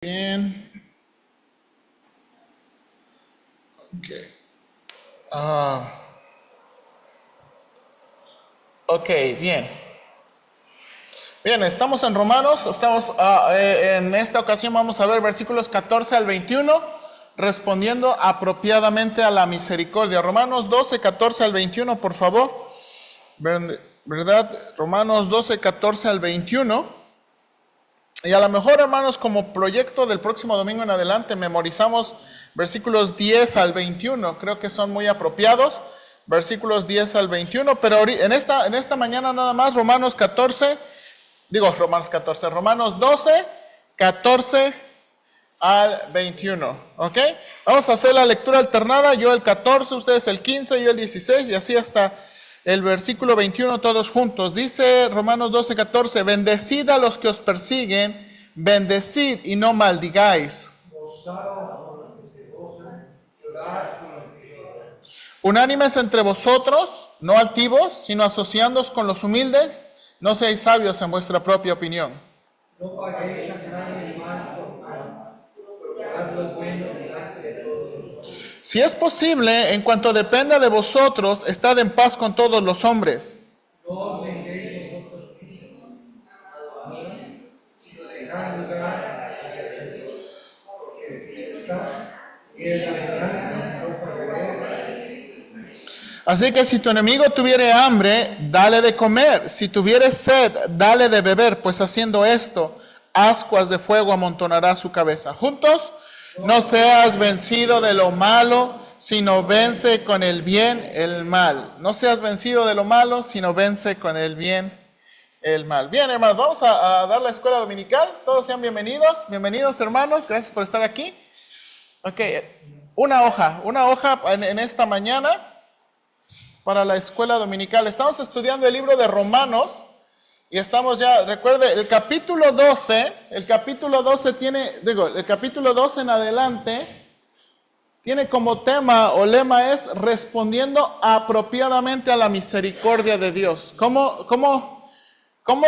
Bien. Ok. Ok, bien. Bien, estamos en Romanos. En esta ocasión vamos a ver versículos 14 al 21, respondiendo apropiadamente a la misericordia. Romanos 12, 14 al 21, por favor. ¿Verdad? Romanos 12, 14 al 21. Y a lo mejor, hermanos, como proyecto del próximo domingo en adelante, memorizamos versículos 10 al 21. Creo que son muy apropiados. Versículos 10 al 21. Pero en esta mañana nada más, Romanos 12, 14 al 21. ¿Ok? Vamos a hacer la lectura alternada. Yo el 14, ustedes el 15, yo el 16 y así hasta el versículo 21 todos juntos. Dice Romanos 12, 14, bendecid a los que os persiguen, bendecid y no maldigáis. Unánimes entre vosotros, no altivos, sino asociándoos con los humildes, no seáis sabios en vuestra propia opinión. No paguéis a nadie mal por mal, procurad lo bueno delante de todos. Si es posible, en cuanto dependa de vosotros, estad en paz con todos los hombres. No os venguéis vosotros mismos, amén, sino dejad lugar a Dios, porque está y es la venganza, no pagaré. Así que si tu enemigo tuviere hambre, dale de comer. Si tuviere sed, dale de beber, pues haciendo esto, ascuas de fuego amontonará su cabeza. Juntos, no seas vencido de lo malo, sino vence con el bien el mal. No seas vencido de lo malo, sino vence con el bien el mal. Bien, hermanos, vamos a dar la escuela dominical. Todos sean bienvenidos. Bienvenidos, hermanos. Gracias por estar aquí. Ok, una hoja en esta mañana para la escuela dominical. Estamos estudiando el libro de Romanos y estamos ya, recuerde, el capítulo 12 en adelante tiene como tema o lema es respondiendo apropiadamente a la misericordia de Dios. ¿Cómo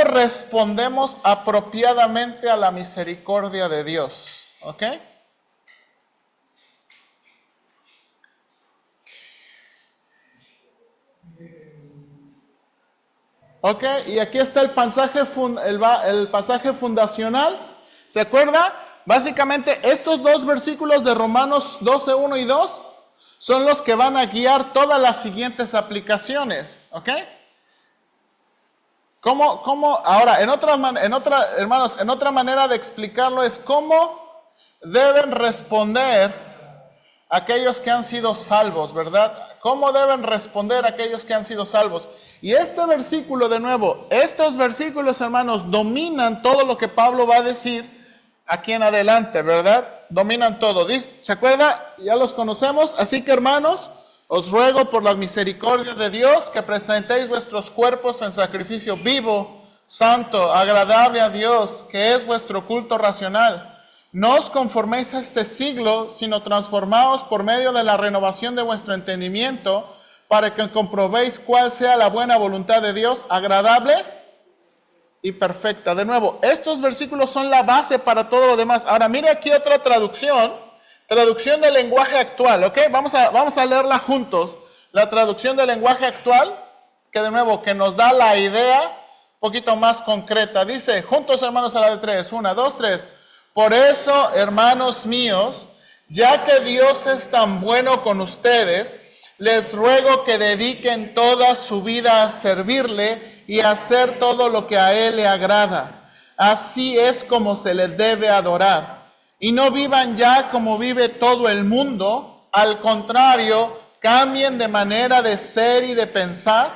respondemos apropiadamente a la misericordia de Dios? ¿Ok? Ok, y aquí está el pasaje fundacional. ¿Se acuerda? Básicamente estos dos versículos de Romanos 12, 1 y 2 son los que van a guiar todas las siguientes aplicaciones. ¿Ok? Ahora, hermanos, en otra manera de explicarlo es cómo deben responder aquellos que han sido salvos, ¿verdad? ¿Cómo deben responder aquellos que han sido salvos? Y este versículo, de nuevo, estos versículos, hermanos, dominan todo lo que Pablo va a decir aquí en adelante, ¿verdad? Dominan todo. ¿Se acuerda? Ya los conocemos. Así que, hermanos, os ruego por la misericordia de Dios que presentéis vuestros cuerpos en sacrificio vivo, santo, agradable a Dios, que es vuestro culto racional. No os conforméis a este siglo, sino transformaos por medio de la renovación de vuestro entendimiento, para que comprobéis cuál sea la buena voluntad de Dios, agradable y perfecta. De nuevo, estos versículos son la base para todo lo demás. Ahora, mire aquí otra traducción del lenguaje actual, ¿ok? Vamos a leerla juntos. La traducción del lenguaje actual, que de nuevo, que nos da la idea un poquito más concreta. Dice, juntos hermanos a la de 3, 1, 2, 3. Por eso, hermanos míos, ya que Dios es tan bueno con ustedes, les ruego que dediquen toda su vida a servirle y a hacer todo lo que a Él le agrada. Así es como se le debe adorar. Y no vivan ya como vive todo el mundo, al contrario, cambien de manera de ser y de pensar.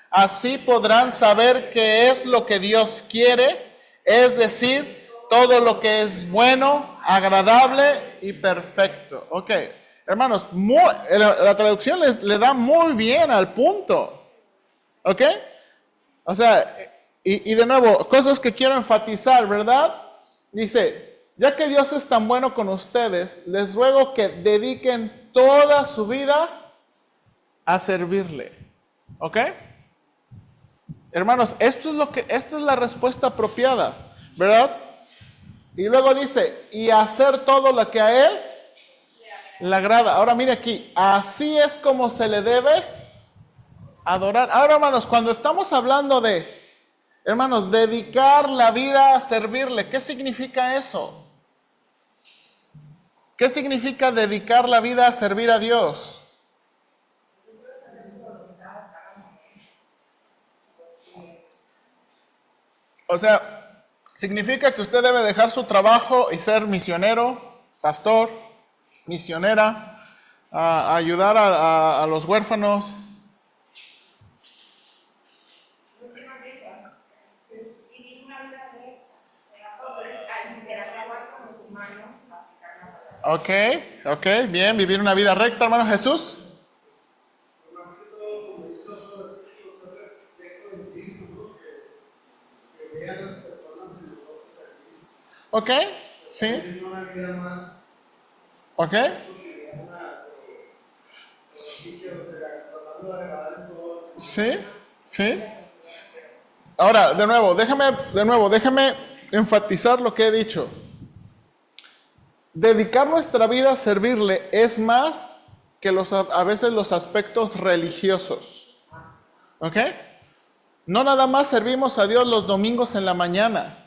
Así podrán saber qué es lo que Dios quiere, es decir, todo lo que es bueno, agradable y perfecto. Ok, hermanos, la traducción le da muy bien al punto. Ok, o sea, y de nuevo, cosas que quiero enfatizar, ¿verdad? Dice, ya que Dios es tan bueno con ustedes, les ruego que dediquen toda su vida a servirle. ¿Ok? Hermanos, esta es la respuesta apropiada, ¿verdad? Y luego dice, y hacer todo lo que a Él le agrada. Ahora mire aquí, así es como se le debe adorar. Ahora, hermanos, cuando estamos hablando de, hermanos, dedicar la vida a servirle, ¿qué significa eso? ¿Qué significa dedicar la vida a servir a Dios? O sea, significa que usted debe dejar su trabajo y ser misionero, pastor, misionera, a ayudar a los huérfanos. Ok, ok, bien, vivir una vida recta, hermano Jesús. Ok, sí. Ok. Sí, sí. Ahora, déjeme enfatizar lo que he dicho. Dedicar nuestra vida a servirle es más que a veces los aspectos religiosos. ¿Ok? No nada más servimos a Dios los domingos en la mañana.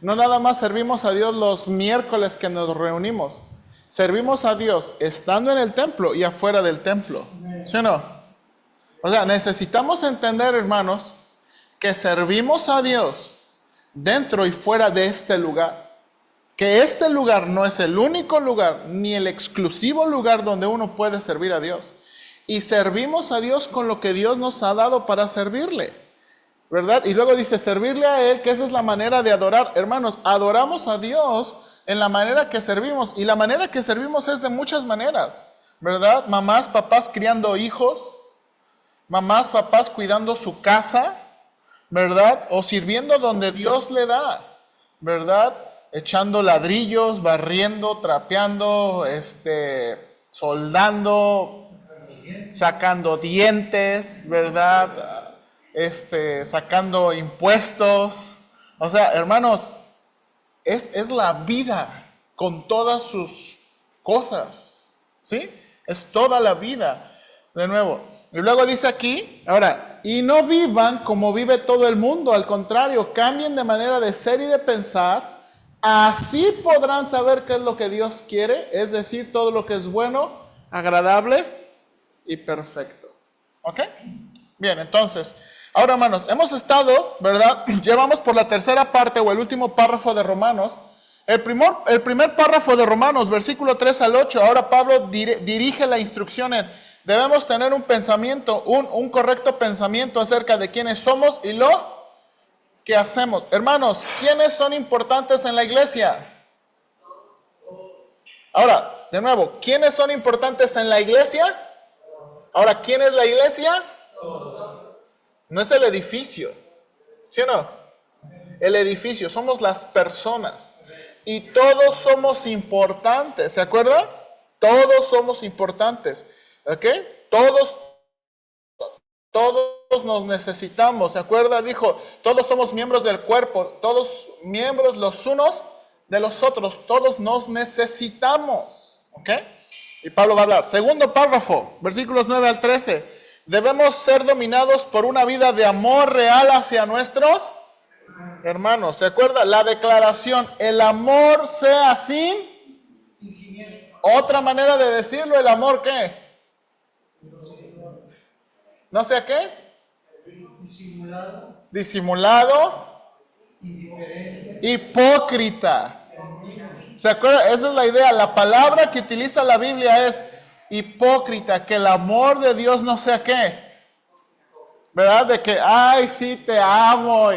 No nada más servimos a Dios los miércoles que nos reunimos. Servimos a Dios estando en el templo y afuera del templo. ¿Sí o no? O sea, necesitamos entender, hermanos, que servimos a Dios dentro y fuera de este lugar. Que este lugar no es el único lugar, ni el exclusivo lugar donde uno puede servir a Dios. Y servimos a Dios con lo que Dios nos ha dado para servirle. ¿Verdad? Y luego dice, servirle a Él, que esa es la manera de adorar. Hermanos, adoramos a Dios en la manera que servimos. Y la manera que servimos es de muchas maneras. ¿Verdad? Mamás, papás criando hijos. Mamás, papás cuidando su casa. ¿Verdad? O sirviendo donde Dios le da. ¿Verdad? Echando ladrillos, barriendo, trapeando, soldando, sacando dientes, ¿verdad? Sacando impuestos. O sea, hermanos, es la vida con todas sus cosas, ¿sí? Es toda la vida, de nuevo. Y luego dice aquí, ahora, y no vivan como vive todo el mundo, al contrario, cambien de manera de ser y de pensar, así podrán saber qué es lo que Dios quiere, es decir, todo lo que es bueno, agradable y perfecto. ¿Ok? Bien, entonces, ahora hermanos, hemos estado, ¿verdad? Llevamos por la tercera parte o el último párrafo de Romanos. El primer párrafo de Romanos, versículo 3 al 8, ahora Pablo dirige la instrucción en, debemos tener un pensamiento, un correcto pensamiento acerca de quiénes somos y lo que hacemos. Hermanos, ¿quiénes son importantes en la iglesia? Ahora, de nuevo, ¿quiénes son importantes en la iglesia? Ahora, ¿quién es la iglesia? No es el edificio, ¿sí o no? El edificio, somos las personas. Y todos somos importantes, ¿se acuerdan? Todos somos importantes, ¿ok? Todos nos necesitamos, ¿se acuerda? Dijo, todos somos miembros del cuerpo, todos miembros los unos de los otros, todos nos necesitamos, ¿ok? Y Pablo va a hablar. Segundo párrafo, versículos 9 al 13. Debemos ser dominados por una vida de amor real hacia nuestros hermanos. ¿Se acuerda? La declaración, el amor sea sin. Otra manera de decirlo, el amor ¿qué? ¿No sé qué? Disimulado. Hipócrita. ¿Se acuerda? Esa es la idea. La palabra que utiliza la Biblia es hipócrita. Que el amor de Dios no sea qué. ¿Verdad? De que, ay, sí, te amo.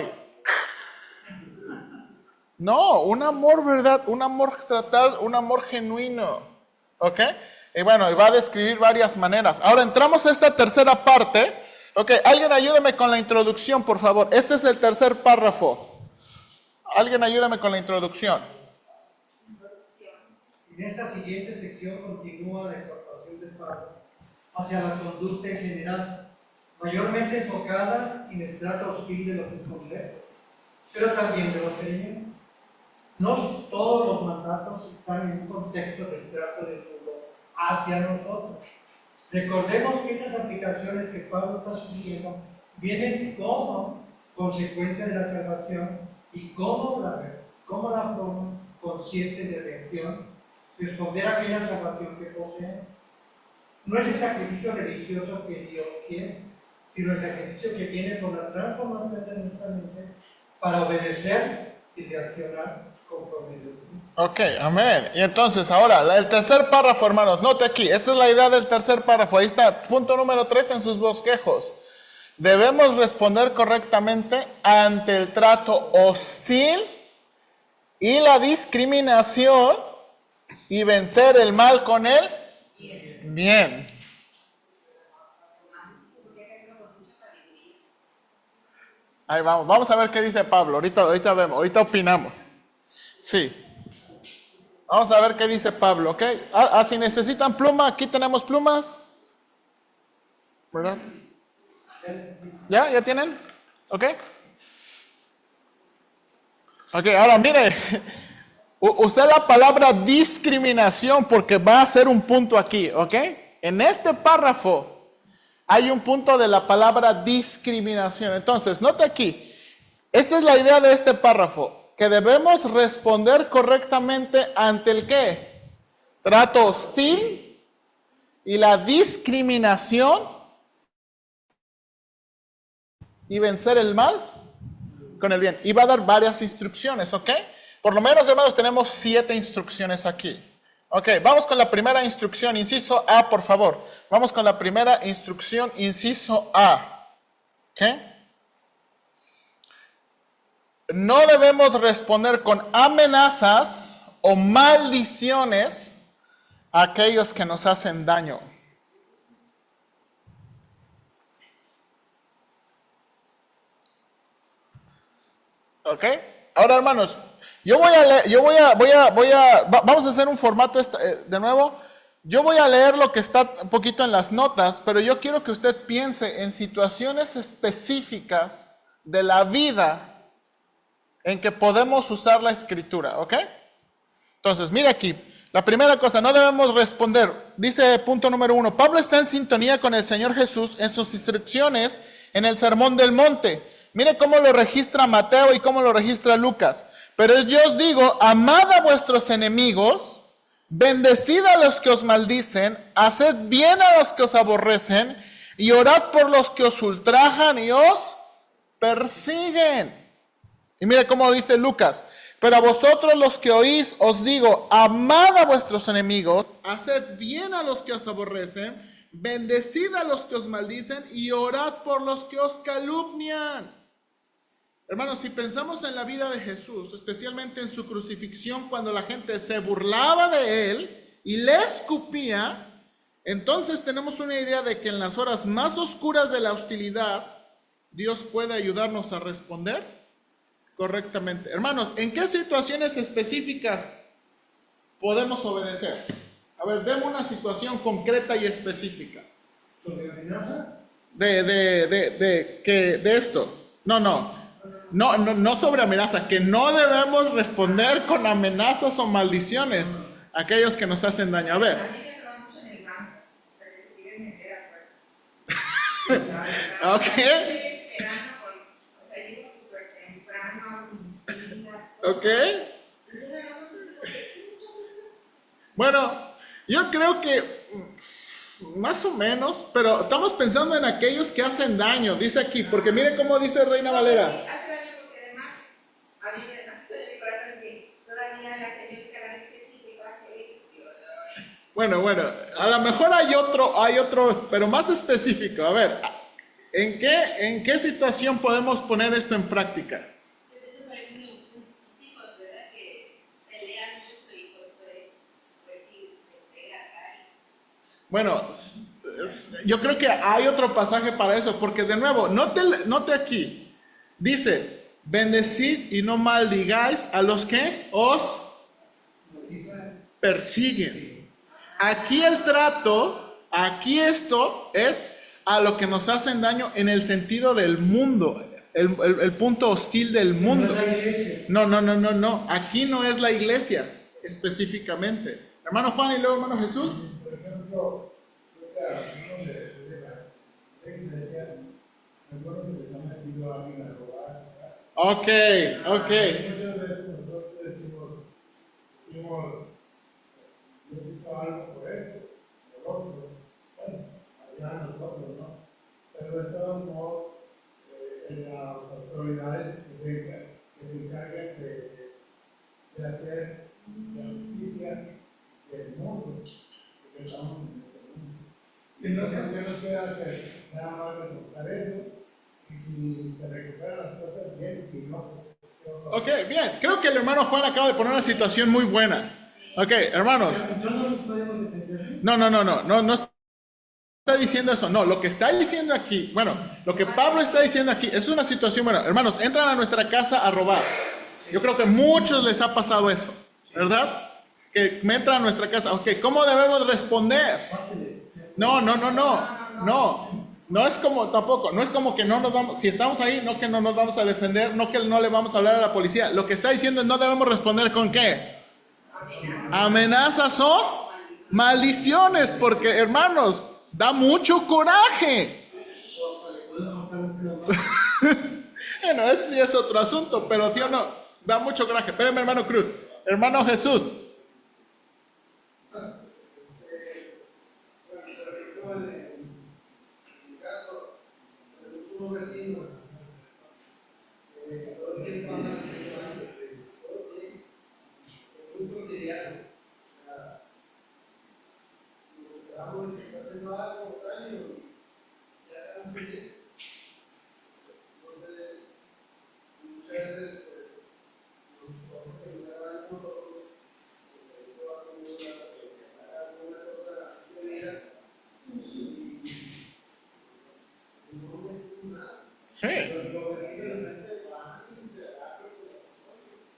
No, un amor, ¿verdad? Un amor tratar, un amor genuino. ¿Ok? Y bueno, y va a describir varias maneras. Ahora entramos a esta tercera parte. Ok, alguien ayúdame con la introducción, por favor. Este es el tercer párrafo. Alguien ayúdame con la introducción. En esta siguiente sección continúa la exhortación de Pablo hacia la conducta en general, mayormente enfocada en el trato hostil de los incongruentes, pero también de los creyentes. No todos los mandatos están en un contexto del trato del mundo hacia nosotros. Recordemos que esas aplicaciones que Pablo está sugiriendo vienen como consecuencia de la salvación y como la forma consciente de reacción responder a aquella salvación que poseen. No es el sacrificio religioso que Dios quiere, sino el sacrificio que viene por la transformación de nuestra mente para obedecer y reaccionar conforme Dios quiere. Ok, amén. Y entonces ahora, el tercer párrafo, hermanos, note aquí, esta es la idea del tercer párrafo, ahí está, punto número 3 en sus bosquejos. Debemos responder correctamente ante el trato hostil y la discriminación y vencer el mal con el bien. Ahí vamos a ver qué dice Pablo, ahorita vemos, ahorita opinamos. Sí. Vamos a ver qué dice Pablo, ¿ok? Si necesitan pluma, aquí tenemos plumas. ¿Verdad? ¿Ya tienen? ¿Ok? Ok, ahora mire, usé la palabra discriminación porque va a ser un punto aquí, ¿ok? En este párrafo hay un punto de la palabra discriminación. Entonces, note aquí, esta es la idea de este párrafo. Que debemos responder correctamente ante el ¿qué? Trato hostil y la discriminación y vencer el mal con el bien. Y va a dar varias instrucciones, ¿ok? Por lo menos, hermanos, tenemos 7 instrucciones aquí. Ok, vamos con la primera instrucción, inciso A, por favor. Vamos con la primera instrucción, inciso A. ¿Ok? No debemos responder con amenazas o maldiciones a aquellos que nos hacen daño. ¿Ok? Ahora, hermanos, vamos a hacer un formato de nuevo. Yo voy a leer lo que está un poquito en las notas, pero yo quiero que usted piense en situaciones específicas de la vida en que podemos usar la escritura, ¿ok? Entonces, mire aquí, la primera cosa, no debemos responder, dice punto número 1, Pablo está en sintonía con el Señor Jesús en sus instrucciones en el Sermón del Monte. Mire cómo lo registra Mateo y cómo lo registra Lucas. Pero yo os digo, amad a vuestros enemigos, bendecid a los que os maldicen, haced bien a los que os aborrecen, y orad por los que os ultrajan y os persiguen. Y mire cómo dice Lucas, pero a vosotros los que oís os digo, amad a vuestros enemigos, haced bien a los que os aborrecen, bendecid a los que os maldicen y orad por los que os calumnian. Hermanos, si pensamos en la vida de Jesús, especialmente en su crucifixión, cuando la gente se burlaba de él y le escupía, entonces tenemos una idea de que en las horas más oscuras de la hostilidad, Dios puede ayudarnos a responder correctamente. Hermanos, ¿en qué situaciones específicas podemos obedecer? A ver, demos una situación concreta y específica. ¿Sobre amenaza? De esto. No sobre amenaza, que no debemos responder con amenazas o maldiciones a aquellos que nos hacen daño. A ver. Ok. Ok. Bueno, yo creo que más o menos, pero estamos pensando en aquellos que hacen daño, dice aquí, porque mire cómo dice Reina Valera. Hace daño porque además a mí me nace de mi corazón que todavía la señorita la necesita y va a seguir. Bueno, a lo mejor hay otro, pero más específico. A ver, ¿en qué situación podemos poner esto en práctica? Bueno, yo creo que hay otro pasaje para eso, porque de nuevo, note aquí, dice, bendecid y no maldigáis a los que os persiguen. Aquí el trato, aquí esto es a lo que nos hacen daño en el sentido del mundo. el punto hostil del No mundo. es la iglesia. No. Aquí no es la iglesia específicamente. Hermano Juan y luego hermano Jesús. Por ejemplo, uno de la iglesia, algunos se les ha metido a alguien a robar. Ok. Muchas veces nosotros decimos, yo hizo algo por eso, por otro. Bueno, allá nosotros, ¿no? Pero de todos modos, las autoridades que se encargan de hacer la justicia del mundo, porque estamos en este mundo. Y entonces, ¿qué nos queda hacer? Nada más reportar eso, y si se recuperan las cosas bien, si no, Ok, bien. Creo que el hermano Juan acaba de poner una situación muy buena. Ok, hermanos. No nos podemos defender. No está diciendo eso. No, lo que está diciendo aquí, bueno, lo que Pablo está diciendo aquí es una situación, bueno, hermanos, entran a nuestra casa a robar. Yo creo que a muchos les ha pasado eso, ¿verdad? Que me entran a nuestra casa. Ok, ¿cómo debemos responder? No es como tampoco, no es como que no nos vamos, si estamos ahí, no que no nos vamos a defender, no que no le vamos a hablar a la policía. Lo que está diciendo es no debemos responder con qué. Amenazas o maldiciones, porque hermanos, da mucho coraje. Bueno, ese sí es otro asunto, pero sí o no, da mucho coraje. Espérenme, hermano Cruz. Hermano Jesús.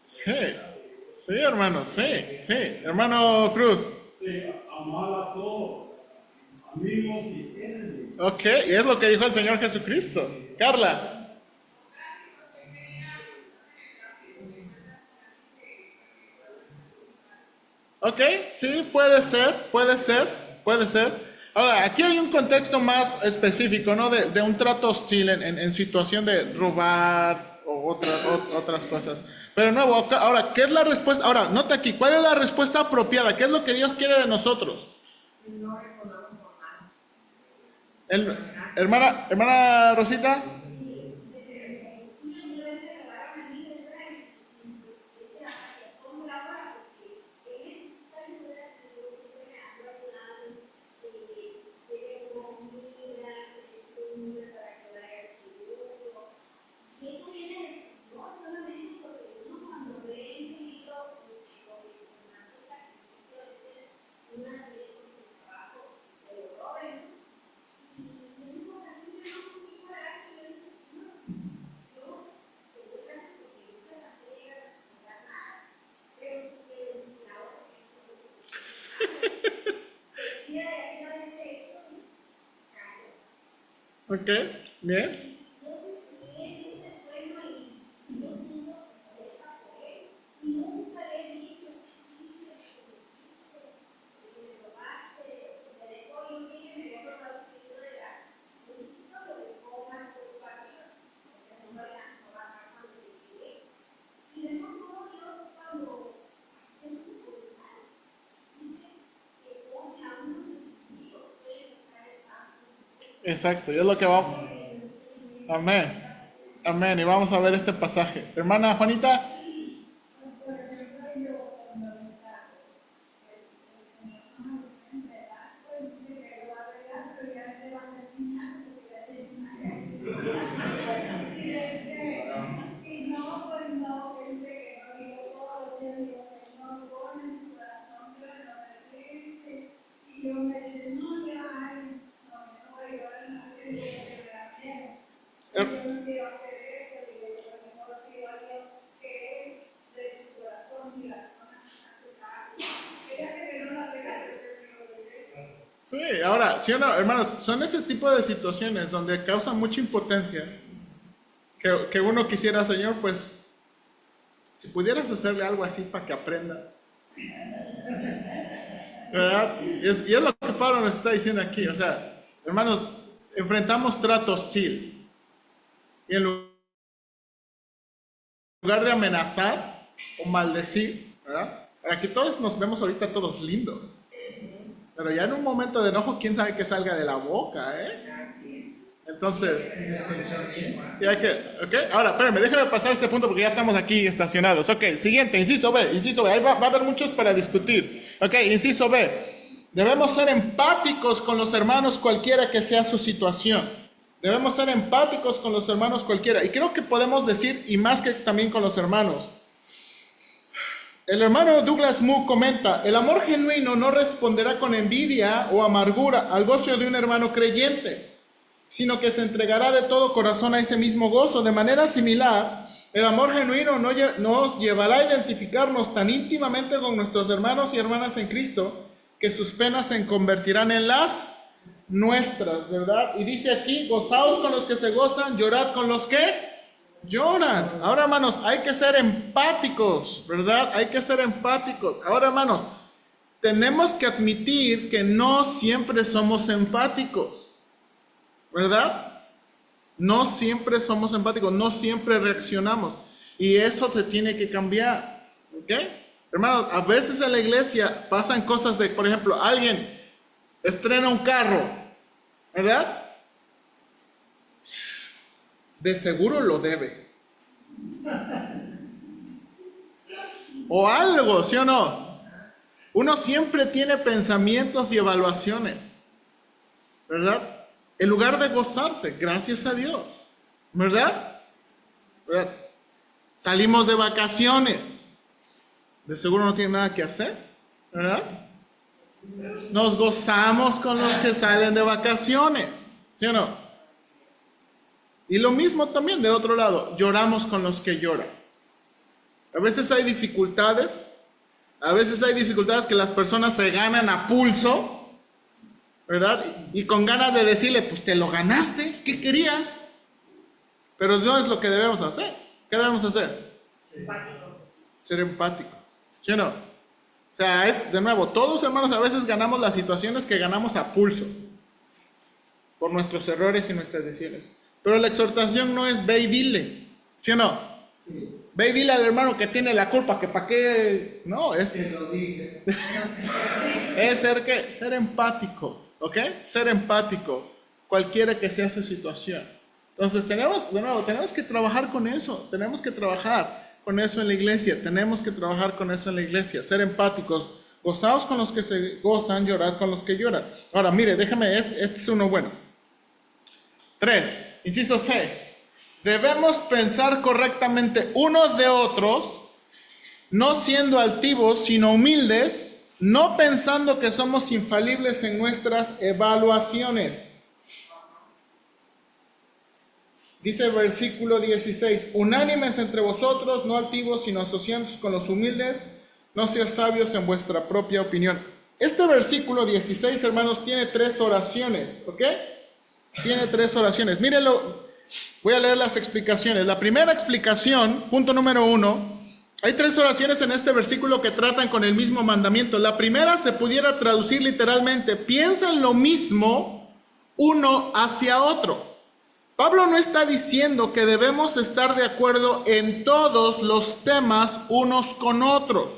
Sí. Sí, hermano, sí. Hermano Cruz. sí, amar a todos, amigos y enemigos. Ok, y es lo que dijo el Señor Jesucristo. Carla. Ok, sí, puede ser. Ahora, aquí hay un contexto más específico, ¿no? De un trato hostil en situación de robar o otras cosas. Pero nuevo, ahora, ¿qué es la respuesta? Ahora, nota aquí, ¿cuál es la respuesta apropiada? ¿Qué es lo que Dios quiere de nosotros? No respondamos por mal. Hermana Rosita. Ok, bien. Exacto, y es lo que vamos. Amén. Amén. Y vamos a ver este pasaje. Hermana Juanita. Sí, ahora, sí o no, hermanos, son ese tipo de situaciones donde causa mucha impotencia, que uno quisiera, Señor, pues, si pudieras hacerle algo así para que aprenda. ¿Verdad? Y es lo que Pablo nos está diciendo aquí. O sea, hermanos, enfrentamos trato hostil. Y en lugar de amenazar o maldecir, ¿verdad? Para que todos nos vemos ahorita todos lindos. Pero ya en un momento de enojo, quién sabe qué salga de la boca, ¿eh? Entonces, ya que, ¿ok? Ahora, espérenme, déjenme pasar este punto porque ya estamos aquí estacionados. Ok, siguiente, inciso B. Ahí va a haber muchos para discutir. Ok, inciso B. Debemos ser empáticos con los hermanos cualquiera que sea su situación. Debemos ser empáticos con los hermanos cualquiera. Y creo que podemos decir, y más que también con los hermanos. El hermano Douglas Moo comenta, el amor genuino no responderá con envidia o amargura al gozo de un hermano creyente, sino que se entregará de todo corazón a ese mismo gozo. De manera similar, el amor genuino nos llevará a identificarnos tan íntimamente con nuestros hermanos y hermanas en Cristo, que sus penas se convertirán en las nuestras, ¿verdad? Y dice aquí, gozaos con los que se gozan, llorad con los que lloran. Ahora, hermanos, hay que ser empáticos, ¿verdad? Hay que ser empáticos. Ahora, hermanos, tenemos que admitir que no siempre somos empáticos, ¿verdad? No siempre somos empáticos, no siempre reaccionamos. Y eso te tiene que cambiar, ¿ok? Hermanos, a veces en la iglesia pasan cosas de, por ejemplo, alguien estrena un carro, ¿verdad? De seguro lo debe. O algo, ¿sí o no? Uno siempre tiene pensamientos y evaluaciones, ¿verdad? En lugar de gozarse, gracias a Dios, ¿verdad? ¿Verdad? Salimos de vacaciones, de seguro no tiene nada que hacer, ¿verdad? Nos gozamos con los que salen de vacaciones, ¿sí o no? Y lo mismo también del otro lado, lloramos con los que lloran. A veces hay dificultades que las personas se ganan a pulso, ¿verdad? Y con ganas de decirle, pues te lo ganaste, ¿qué querías? Pero no es lo que debemos hacer. ¿Qué debemos hacer? Ser empáticos, ¿sí o no? O sea, de nuevo, todos hermanos a veces ganamos las situaciones que ganamos a pulso, por nuestros errores y nuestras decisiones. Pero la exhortación no es ve y dile, ¿sí o no? Sí. Ve y dile al hermano que tiene la culpa, que para qué, no, es ser empático, ¿ok? Ser empático, cualquiera que sea su situación. Entonces tenemos que trabajar con eso, tenemos que trabajar con eso en la iglesia, ser empáticos, gozaos con los que se gozan, llorad con los que lloran. Ahora, mire, déjame, este es uno bueno. 3, inciso C. Debemos pensar correctamente unos de otros, no siendo altivos, sino humildes, no pensando que somos infalibles en nuestras evaluaciones. Dice el versículo 16, unánimes entre vosotros, no altivos, sino asociados con los humildes, no seas sabios en vuestra propia opinión. Este versículo 16, hermanos, tiene 3 oraciones, ¿ok? Tiene 3 oraciones. Mírenlo, voy a leer las explicaciones. La primera explicación, punto número 1, hay 3 oraciones en este versículo que tratan con el mismo mandamiento. La primera se pudiera traducir literalmente, piensa en lo mismo uno hacia otro. Pablo no está diciendo que debemos estar de acuerdo en todos los temas unos con otros.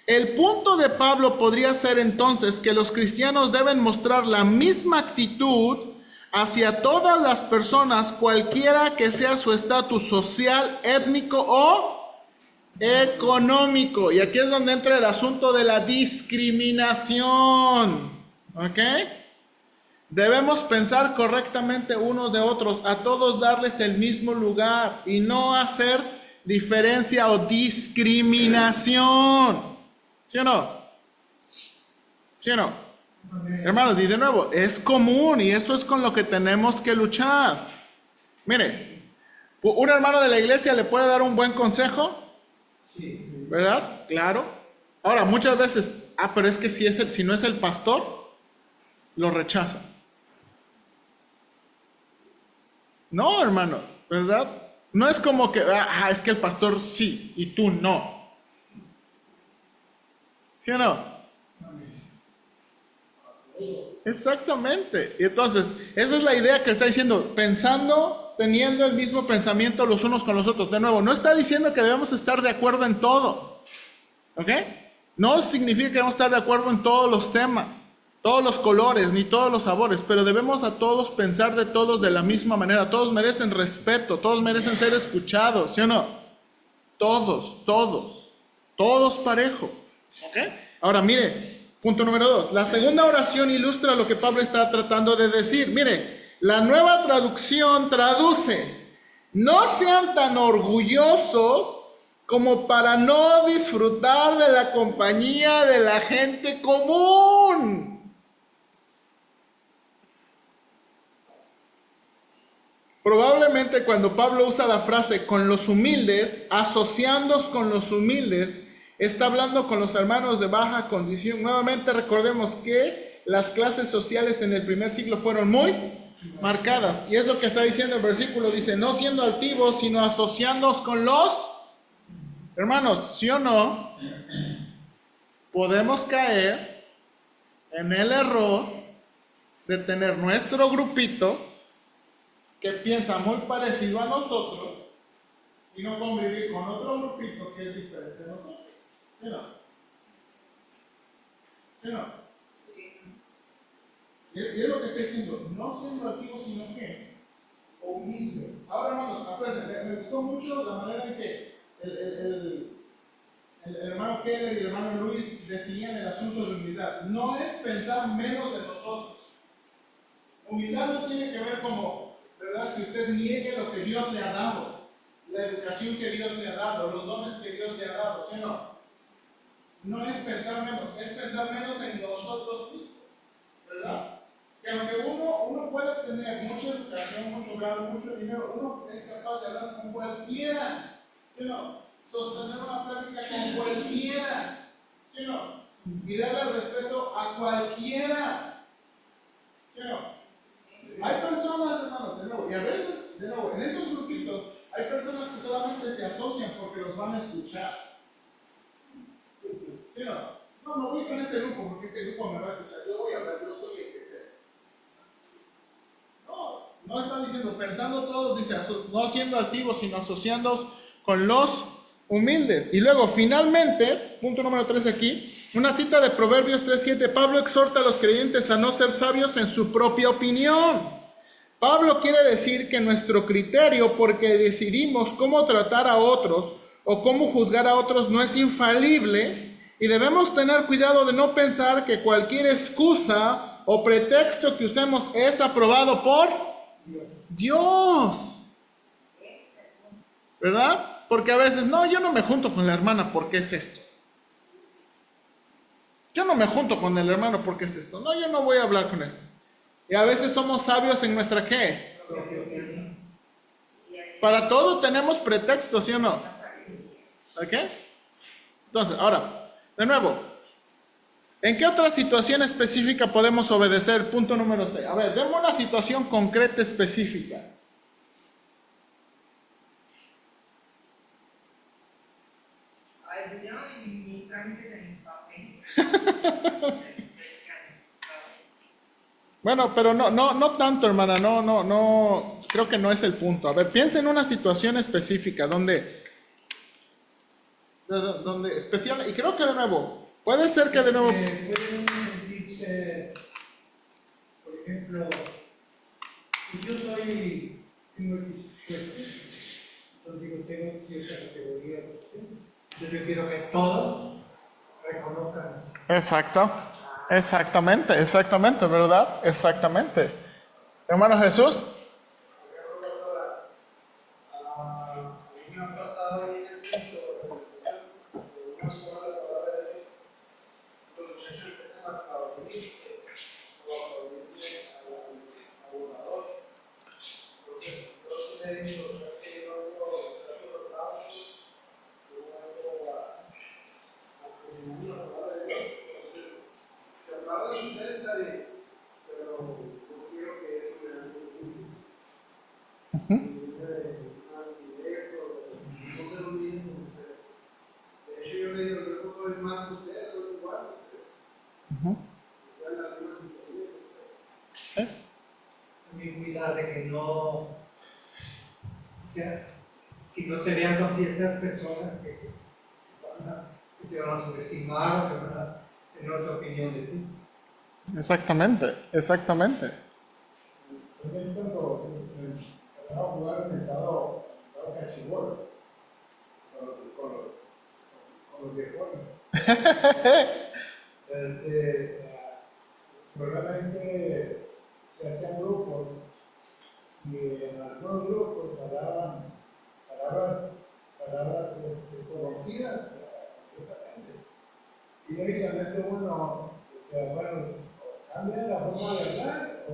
El punto de Pablo podría ser entonces que los cristianos deben mostrar la misma actitud hacia todas las personas, cualquiera que sea su estatus social, étnico o económico. Y aquí es donde entra el asunto de la discriminación. ¿Ok? Debemos pensar correctamente unos de otros, a todos darles el mismo lugar y no hacer diferencia o discriminación. ¿Sí o no? ¿Sí o no? Hermanos, y de nuevo, es común y esto es con lo que tenemos que luchar. Mire, ¿un hermano de la iglesia le puede dar un buen consejo? Sí. ¿Verdad? Claro. Ahora, muchas veces, pero es que si no es el pastor, lo rechaza. No, hermanos, ¿verdad? No es como que, es que el pastor sí y tú no. ¿Sí o no? Exactamente. Y entonces, esa es la idea que está diciendo, pensando, teniendo el mismo pensamiento los unos con los otros. De nuevo, no está diciendo que debemos estar de acuerdo en todo. ¿Ok? No significa que debemos estar de acuerdo en todos los temas, todos los colores, ni todos los sabores, pero debemos a todos pensar de todos de la misma manera. Todos merecen respeto, todos merecen ser escuchados, ¿sí o no? Todos parejo. ¿Ok? Ahora mire, punto número 2. La segunda oración ilustra lo que Pablo está tratando de decir. Mire, la Nueva Traducción traduce: no sean tan orgullosos como para no disfrutar de la compañía de la gente común. Probablemente cuando Pablo usa la frase con los humildes, asociándonos con los humildes, está hablando con los hermanos de baja condición. Nuevamente recordemos que las clases sociales en el primer siglo fueron muy marcadas. Y es lo que está diciendo el versículo. Dice, no siendo altivos, sino asociándonos con los hermanos. ¿Sí o no? Podemos caer en el error de tener nuestro grupito que piensa muy parecido a nosotros y no convivir con otro grupito que es diferente a nosotros. ¿Sí o no? ¿Sí o no? Y es lo que estoy diciendo, no siendo activos, sino que humildes. Ahora, hermanos, acuérdense, me gustó mucho la manera en que el hermano Keller y el hermano Luis definían el asunto de humildad. No es pensar menos de nosotros. Humildad no tiene que ver como, ¿verdad?, que usted niegue lo que Dios le ha dado, la educación que Dios le ha dado, los dones que Dios le ha dado, ¿sí o no? No es pensar menos, es pensar menos en nosotros mismos, ¿verdad? Que aunque uno puede tener mucha educación, mucho grado, mucho dinero, uno es capaz de hablar con cualquiera, ¿sí o no? Sostener una plática con cualquiera, ¿sí o no? Y darle respeto a cualquiera, ¿sí o no? Hay personas, hermanos, de nuevo, y a veces, de nuevo, en esos grupitos, hay personas que solamente se asocian porque los van a escuchar. ¿Sí o no? No, no voy con este grupo porque este grupo me va a escuchar. Yo voy a hablar, yo soy el que sé. No está diciendo, pensando todos, dice, no siendo altivos, sino asociándonos con los humildes. Y luego, finalmente, punto número 3 aquí, una cita de Proverbios 3:7. Pablo exhorta a los creyentes a no ser sabios en su propia opinión. Pablo quiere decir que nuestro criterio, porque decidimos cómo tratar a otros o cómo juzgar a otros, no es infalible, y debemos tener cuidado de no pensar que cualquier excusa o pretexto que usemos es aprobado por Dios. ¿Verdad? Porque a veces, no, yo no me junto con la hermana porque es esto. Yo no me junto con el hermano porque es esto. No, yo no voy a hablar con esto. Y a veces somos sabios en nuestra ¿qué? Para todo tenemos pretextos, ¿sí o no? ¿Ok? Entonces, ahora, de nuevo, ¿en qué otra situación específica podemos obedecer? Punto número 6. A ver, demos una situación concreta específica. Ay, yo mis trámites de mis papeles. Bueno, pero no tanto, hermana, no, creo que no es el punto. A ver, piensa en una situación específica donde especial, y creo que de nuevo, puede ser que de nuevo... Pueden sentirse, por ejemplo, si yo tengo X puestos, entonces digo, tengo cierta categoría, entonces yo quiero que todos reconozcan eso. Exacto, exactamente, ¿verdad? Exactamente. Hermano Jesús. ¿Sí? También cuidar de que no, o sea, que no te vean con ciertas personas que te van a subestimar o que van a tener otra opinión de ti. Exactamente, exactamente. También cuando empezaba a jugar en el estado cachibol, con los viejones. Probablemente se hacían grupos y en algunos grupos hablaban palabras conocidas, completamente. Y lógicamente uno decía, bueno, cambia la forma de hablar o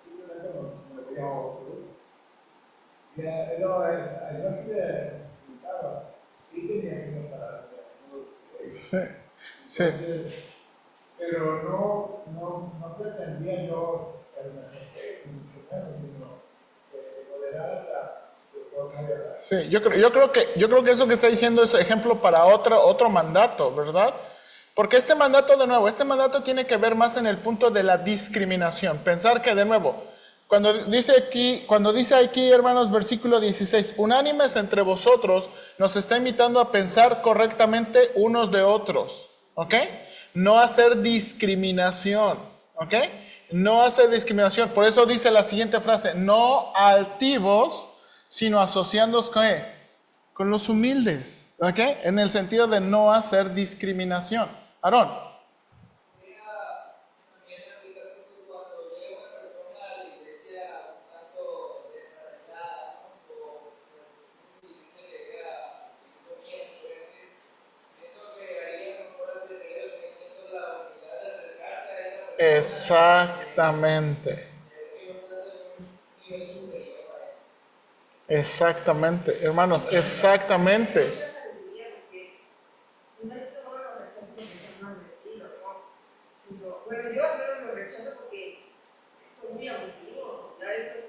simplemente no le veía otro. Pero yo sí le preguntaba, ¿qué tenía que preparar? Sí, sí. Entonces, pero no pretendía yo ser una gente, mucho menos, sino moderar la forma de hablar. Sí, yo creo que eso que está diciendo es ejemplo para otro mandato, ¿verdad? Porque este mandato, de nuevo, este mandato tiene que ver más en el punto de la discriminación. Pensar que, de nuevo, cuando dice aquí, hermanos, versículo 16, unánimes entre vosotros, nos está invitando a pensar correctamente unos de otros, ¿ok? No hacer discriminación, ¿ok? No hacer discriminación. Por eso dice la siguiente frase, no altivos, sino asociándoos con los humildes, ¿ok? En el sentido de no hacer discriminación. Aarón. Exactamente. Exactamente, hermanos, exactamente. Mucha sabiduría porque no es que uno lo rechaza porque son mal vestidos, ¿no? Sino, bueno, yo al menos lo rechazo porque son muy abusivos. Ya estos,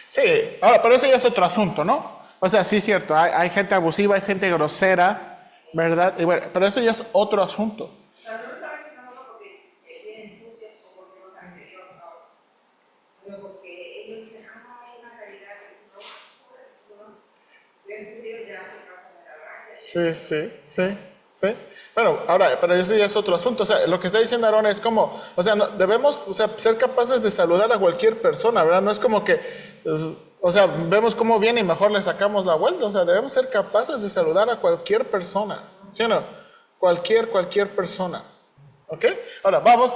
Sí, ahora, pero ese ya es otro asunto, ¿no? O sea, sí es cierto, hay gente abusiva, hay gente grosera, ¿verdad? Y bueno, pero eso ya es otro asunto. o sea, no lo estaba rechazando porque vienen sucios o porque no saben de Dios, no. Sino porque ellos dicen, hay una caridad que no. Entonces ellos ya se pasan de la raya. Sí. Bueno, ahora, pero ese ya es otro asunto. O sea, lo que está diciendo Aarón es como, o sea, debemos ser capaces de saludar a cualquier persona, ¿verdad? No es como que, o sea, vemos cómo viene y mejor le sacamos la vuelta. O sea, debemos ser capaces de saludar a cualquier persona, ¿sí o no? Cualquier persona. ¿Ok? Ahora, vamos,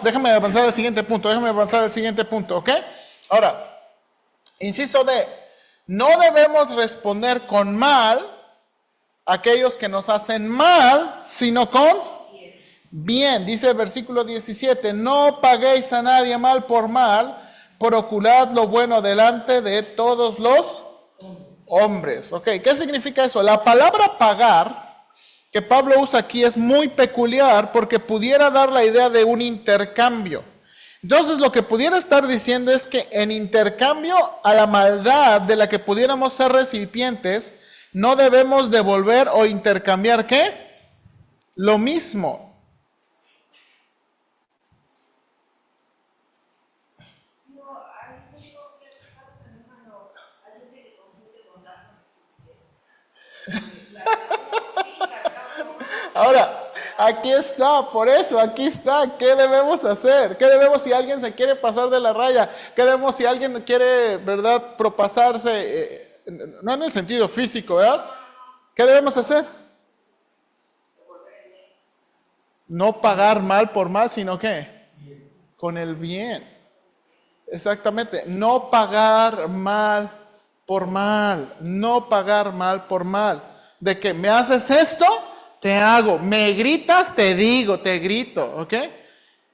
déjame avanzar al siguiente punto, ¿ok? Ahora, inciso D, no debemos responder con mal a aquellos que nos hacen mal, sino con bien. Dice el versículo 17, no paguéis a nadie mal por mal, procurad lo bueno delante de todos los hombres. ¿Ok? ¿Qué significa eso? La palabra pagar que Pablo usa aquí es muy peculiar porque pudiera dar la idea de un intercambio. Entonces lo que pudiera estar diciendo es que en intercambio a la maldad de la que pudiéramos ser recipientes, no debemos devolver o intercambiar ¿qué? Lo mismo. No, hay mucho que también cuando hay gente que confunde bondad con Ahora, aquí está, por eso, aquí está. ¿Qué debemos hacer? ¿Qué debemos si alguien se quiere pasar de la raya? ¿Qué debemos si alguien quiere, verdad, propasarse? No en el sentido físico, ¿verdad? ¿Qué debemos hacer? No pagar mal por mal, sino ¿qué? Con el bien. Exactamente. No pagar mal por mal. No pagar mal por mal. De que me haces esto, te hago. Me gritas, te digo, te grito. ¿Ok?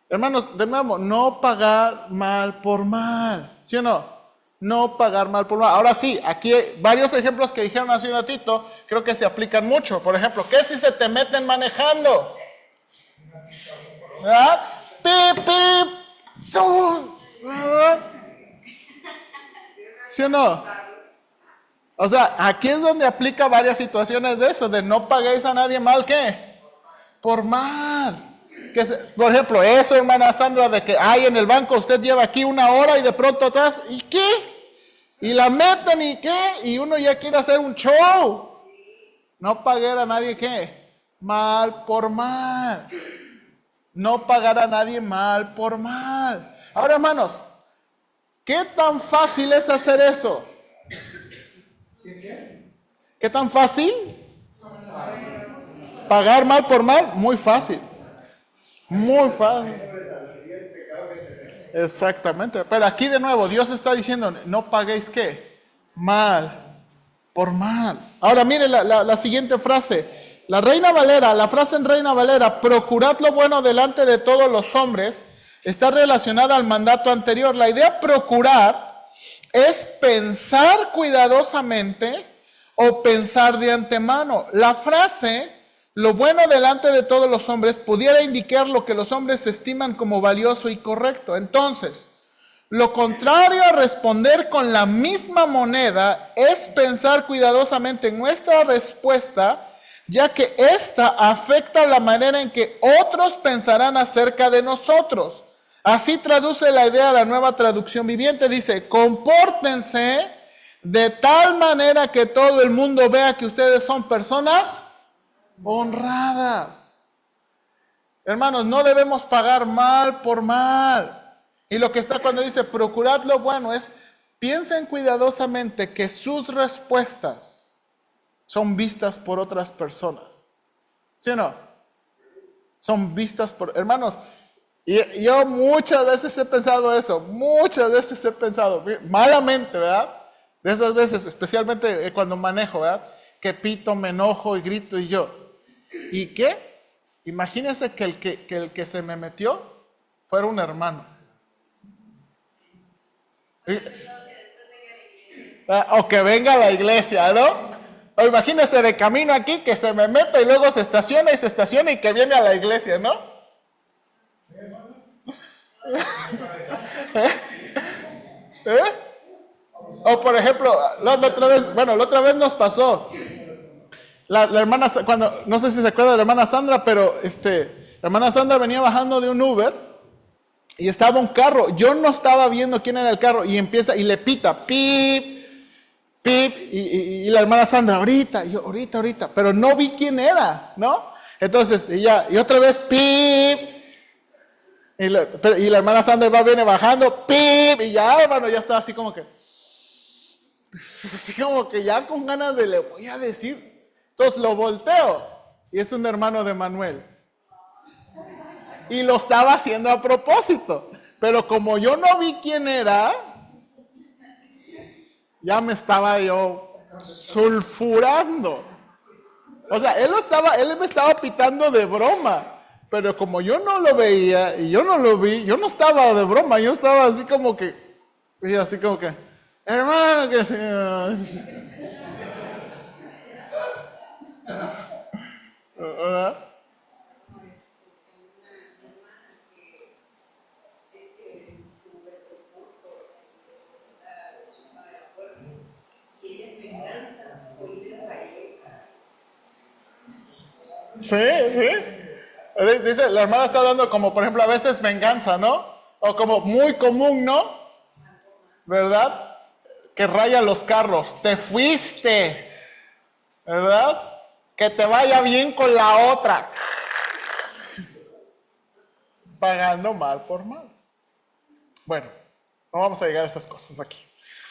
Hermanos, de nuevo, no pagar mal por mal. ¿Sí o no? No pagar mal por mal. Ahora sí, aquí hay varios ejemplos que dijeron hace un ratito, creo que se aplican mucho. Por ejemplo, ¿qué si se te meten manejando? ¿Verdad? ¡Pip, pip! ¿Verdad? ¿Sí o no? O sea, aquí es donde aplica varias situaciones de eso, de no paguéis a nadie mal, ¿qué? por mal. Por ejemplo, eso, hermana Sandra, de que hay en el banco, usted lleva aquí 1 hora y de pronto atrás, ¿y qué? Y la meten, ¿y qué? Y uno ya quiere hacer un show. No pagar a nadie, ¿qué? Mal por mal. No pagar a nadie mal por mal. Ahora, hermanos, ¿qué tan fácil es hacer eso? ¿Qué tan fácil? Pagar mal por mal, muy fácil. Muy fácil. Exactamente. Pero aquí de nuevo, Dios está diciendo, no paguéis ¿qué? Mal por mal. Ahora mire la siguiente frase. La frase en Reina Valera, procurad lo bueno delante de todos los hombres, está relacionada al mandato anterior. La idea procurar es pensar cuidadosamente o pensar de antemano. La frase, lo bueno delante de todos los hombres, pudiera indicar lo que los hombres estiman como valioso y correcto. Entonces, lo contrario a responder con la misma moneda es pensar cuidadosamente en nuestra respuesta, ya que ésta afecta la manera en que otros pensarán acerca de nosotros. Así traduce la idea la Nueva Traducción Viviente. Dice, compórtense de tal manera que todo el mundo vea que ustedes son personas honradas. Hermanos, no debemos pagar mal por mal. Y lo que está cuando dice, procurad lo bueno, es, piensen cuidadosamente que sus respuestas son vistas por otras personas. ¿Sí o no? Son vistas por... Hermanos, y yo muchas veces he pensado eso. Muchas veces he pensado, malamente, ¿verdad? De esas veces, especialmente cuando manejo, ¿verdad? Que pito, me enojo y grito y yo. ¿Y qué? Imagínense que el que se me metió fuera un hermano. O que venga a la iglesia, ¿no? O imagínese de camino aquí que se me meta y luego se estaciona y que viene a la iglesia, ¿no? ¿Eh? O por ejemplo, la otra vez nos pasó. La hermana, no sé si se acuerda de la hermana Sandra, pero la hermana Sandra venía bajando de un Uber y estaba un carro. Yo no estaba viendo quién era el carro y empieza y le pita, pip. Pip, y la hermana Sandra, ahorita, pero no vi quién era, ¿no? Entonces, y otra vez, pip, y la hermana Sandra viene bajando, pip, y ya, hermano, ya está así como que ya con ganas de le voy a decir. Entonces lo volteo, y es un hermano de Manuel. Y lo estaba haciendo a propósito, pero como yo no vi quién era, ya me estaba yo sulfurando. O sea, él me estaba pitando de broma. Pero como yo no lo veía y yo no lo vi, yo no estaba de broma, yo estaba así como que, hermano, que sí. ¿Verdad? Sí. Dice, la hermana está hablando como, por ejemplo, a veces venganza, ¿no? O como muy común, ¿no? ¿Verdad? Que raya los carros. Te fuiste. ¿Verdad? Que te vaya bien con la otra. Pagando mal por mal. Bueno, no vamos a llegar a esas cosas aquí.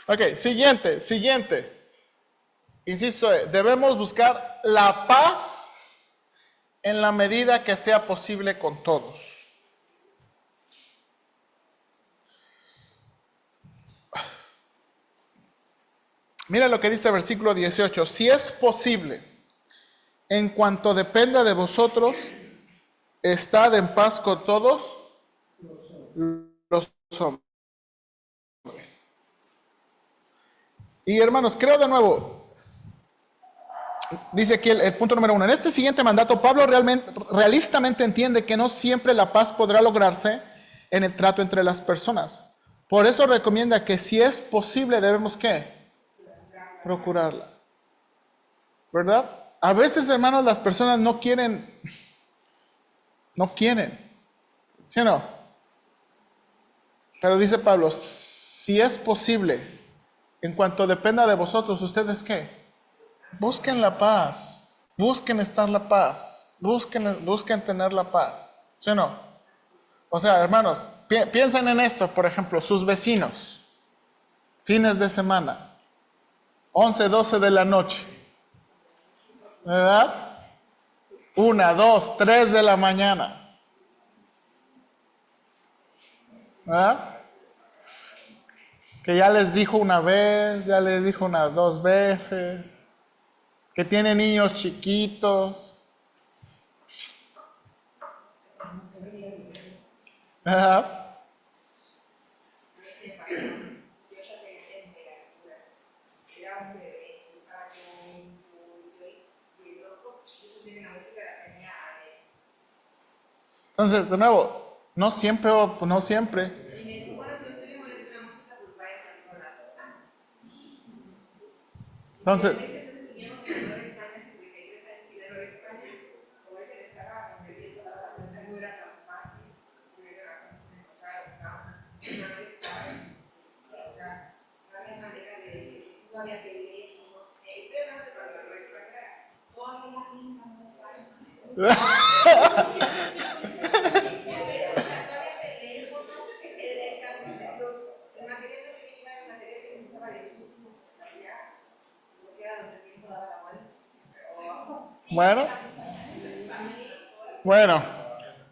Ok, siguiente. Insisto, debemos buscar la paz en la medida que sea posible con todos. Mira lo que dice el versículo 18. Si es posible, en cuanto dependa de vosotros, estad en paz con todos los hombres. Y hermanos, creo de nuevo, dice aquí el punto número 1. En este siguiente mandato, Pablo realistamente entiende que no siempre la paz podrá lograrse en el trato entre las personas. Por eso recomienda que si es posible debemos ¿qué? Procurarla. ¿Verdad? A veces, hermanos, las personas no quieren No quieren. ¿Sí o no? Pero dice Pablo, si es posible, en cuanto dependa de vosotros, ¿ustedes qué? Busquen la paz. Busquen estar la paz. Busquen tener la paz. ¿Sí o no? O sea, hermanos, piensen en esto, por ejemplo, sus vecinos, fines de semana, 11, 12 de la noche, ¿verdad? 1, 2, 3 de la mañana, ¿verdad? Que ya les dijo una vez, ya les dijo unas 2 veces, que tiene niños chiquitos, ¿verdad? Entonces, de nuevo, no siempre. Y me dijo, bueno, si usted le molesta la música, pues vaya a otro lado. Entonces, Teníamos en la Nueva España, 53 años y la Nueva España, como ese le estaba convirtiendo la cosa, no era tan fácil, no era encontrar una Nueva España, no había manera de, no había teléfonos, estoy hablando de la Nueva España, todavía la misma Nueva España. Bueno,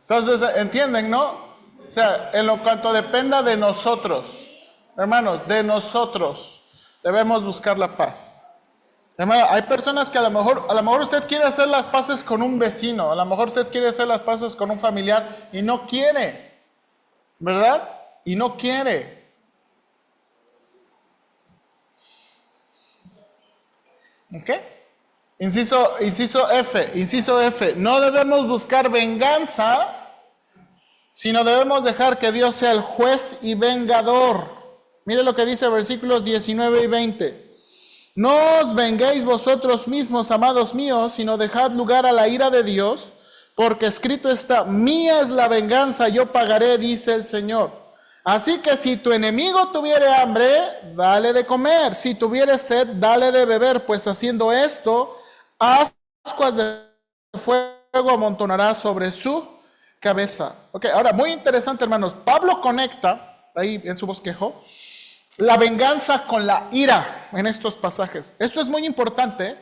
entonces entienden, ¿no? O sea, en lo cuanto dependa de nosotros, hermanos, de nosotros, debemos buscar la paz. Hermano, hay personas que a lo mejor usted quiere hacer las paces con un vecino, a lo mejor usted quiere hacer las paces con un familiar y no quiere, ¿verdad? Y no quiere. ¿Ok? Inciso F. No debemos buscar venganza, sino debemos dejar que Dios sea el juez y vengador. Mire lo que dice versículos 19 y 20. No os venguéis vosotros mismos, amados míos, sino dejad lugar a la ira de Dios, porque escrito está, mía es la venganza, yo pagaré, dice el Señor. Así que si tu enemigo tuviere hambre, dale de comer, si tuviere sed, dale de beber, pues haciendo esto, ascuas de fuego amontonará sobre su cabeza. Ok, ahora, muy interesante, hermanos. Pablo conecta, ahí en su bosquejo, la venganza con la ira en estos pasajes. Esto es muy importante,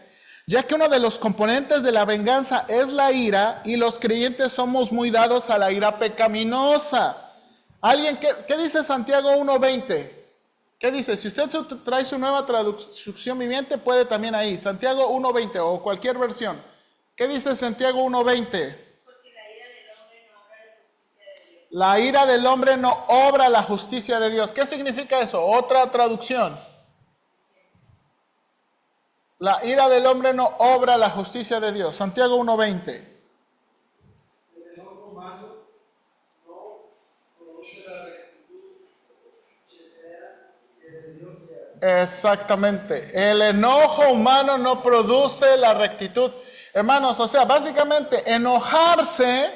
ya que uno de los componentes de la venganza es la ira, y los creyentes somos muy dados a la ira pecaminosa. ¿Qué dice Santiago 1:20? ¿Qué dice? Si usted trae su nueva traducción viviente, puede también ahí. Santiago 1:20 o cualquier versión. ¿Qué dice Santiago 1:20? Porque la ira del hombre no obra la justicia de Dios. La ira del hombre no obra la justicia de Dios. ¿Qué significa eso? Otra traducción. La ira del hombre no obra la justicia de Dios. Santiago 1:20. Exactamente. El enojo humano no produce la rectitud. Hermanos, o sea, básicamente enojarse